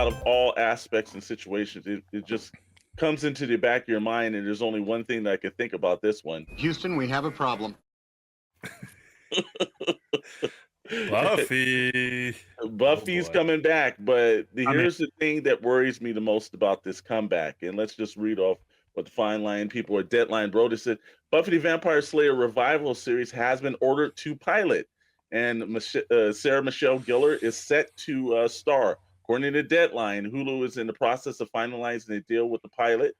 out of all aspects and situations. It just comes into the back of your mind, and there's only one thing that I could think about this one. Houston, we have a problem. Buffy. Buffy's coming back, but here's the thing that worries me the most about this comeback. And let's just read off what the fine line people at Deadline wrote. It said, Buffy the Vampire Slayer revival series has been ordered to pilot, and Sarah Michelle Gellar is set to star. According to Deadline, Hulu is in the process of finalizing a deal with the pilot.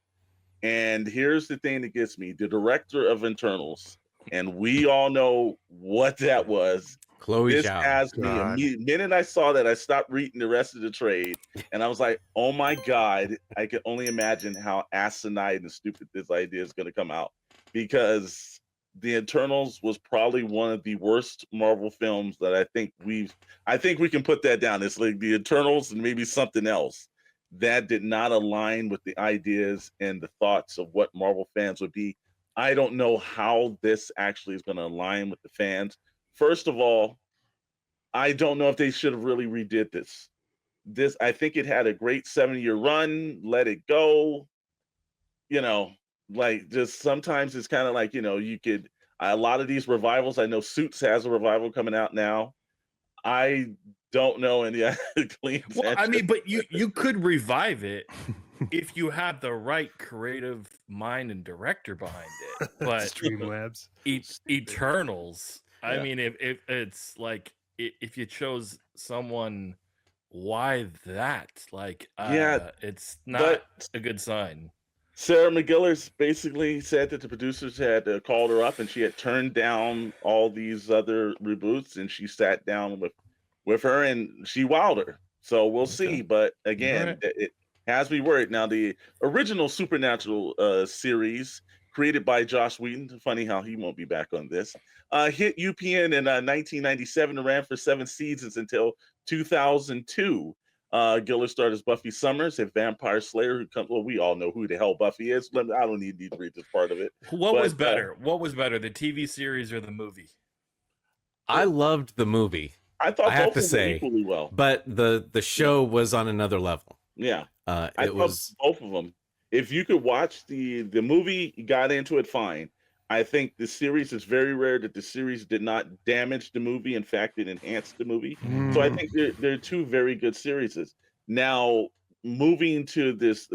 And here's the thing that gets me. The director of Internals, and we all know what that was. Chloe This Zhao. has me. The minute I saw that, I stopped reading the rest of the trade, and I was like, "Oh my god!" I can only imagine how asinine and stupid this idea is going to come out, because the Eternals was probably one of the worst Marvel films that I think we can put that down. It's like the Eternals and maybe something else that did not align with the ideas and the thoughts of what Marvel fans would be. I don't know how this actually is going to align with the fans. First of all, I don't know if they should have really redid this. I think it had a great 7-year run. Let it go. Like, just sometimes it's kind of like, you could, a lot of these revivals, I know Suits has a revival coming out now. I don't know any clean. Well, I mean, but you could revive it if you had the right creative mind and director behind it. But Streamlabs, Eternals. I mean, if it's like, if you chose someone, why that? Like, it's not a good sign. Sarah McGillis basically said that the producers had called her up, and she had turned down all these other reboots, and she sat down with her, and she wowed her. So we'll see. But again, it has me worried. Now, the original Supernatural series, created by Joss Whedon, funny how he won't be back on this, hit UPN in 1997 and ran for 7 seasons until 2002. Gellar starred as Buffy Summers, a vampire slayer who comes. Well, we all know who the hell Buffy is. I don't need to read this part of it. What was better? What was better, the TV series or the movie? I loved the movie. I thought I have to say equally well, but the show was on another level. Yeah, it was both of them. If you could watch the movie, you got into it fine. I think the series is very rare that the series did not damage the movie. In fact, it enhanced the movie. So I think they're two very good series. Now, moving to this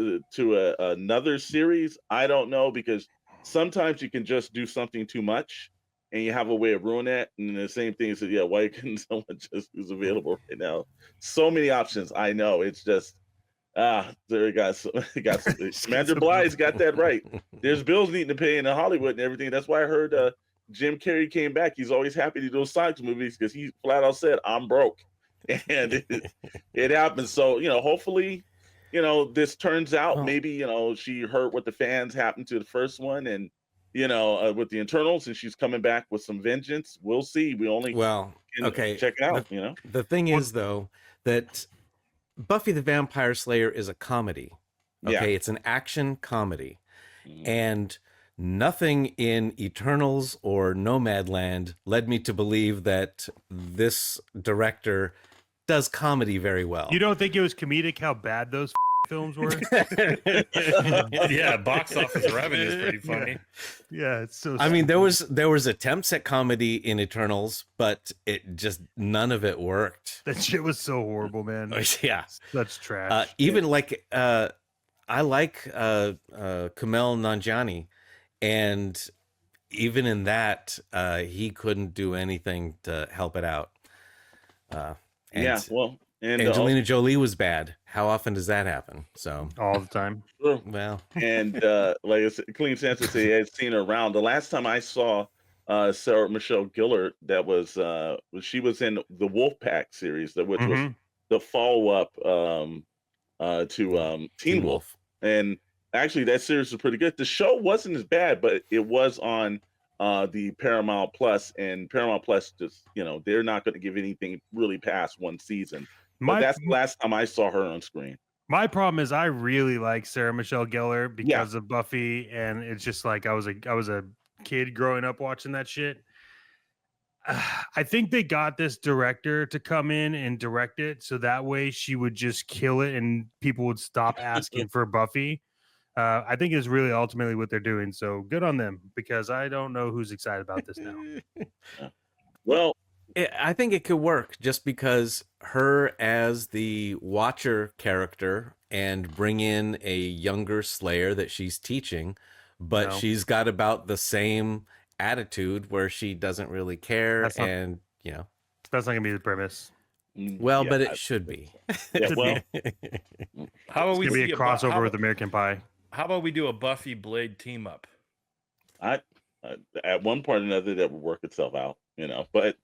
another series, I don't know, because sometimes you can just do something too much, and you have a way of ruining it. And the same thing is, why couldn't someone just who's available right now? So many options. I know, it's just. There got some. Commander Blythe's got that right. There's bills needing to pay in Hollywood and everything. That's why I heard Jim Carrey came back. He's always happy to do Sonic movies because he flat out said, "I'm broke," and it happened. So hopefully, this turns out. Maybe she heard what the fans happened to the first one, and with the Internals, and she's coming back with some vengeance. We'll see. We only check it out. The thing is, though, that Buffy the Vampire Slayer is a comedy. Okay, it's an action comedy. And nothing in Eternals or Nomadland led me to believe that this director does comedy very well. You don't think it was comedic how bad those films were? Yeah, box office revenue is pretty funny. Yeah, it's so. I mean, there was attempts at comedy in Eternals, but it just none of it worked. That shit was so horrible, man. Yeah, that's trash. Even like I like Kumail Nanjiani, and even in that, he couldn't do anything to help it out. And Angelina Jolie was bad. How often does that happen? So all the time. Well, and like Clean Sense said, he had seen her around. The last time I saw Sarah Michelle Gellar, that was she was in the Wolfpack series, which was the follow up to Teen Wolf. And actually, that series was pretty good. The show wasn't as bad, but it was on the Paramount Plus, and Paramount Plus just they're not going to give anything really past one season. But that's the last time I saw her on screen. My problem is I really like Sarah Michelle Gellar because of Buffy, and it's just like I was a kid growing up watching that shit. I think they got this director to come in and direct it so that way she would just kill it and people would stop asking for Buffy. I think is really ultimately what they're doing. So good on them, because I don't know who's excited about this now. Well, I think it could work just because her as the Watcher character and bring in a younger Slayer that she's teaching, but she's got about the same attitude where she doesn't really care. That's not going to be the premise. Well, but it should be. Yeah, well, how about we be a crossover with American Pie? How about we do a Buffy Blade team up? At one point or another that would work itself out, But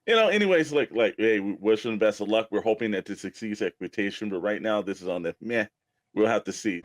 anyways, like, hey, we wish them the best of luck. We're hoping that this exceeds expectation, but right now this is on the meh. We'll have to see.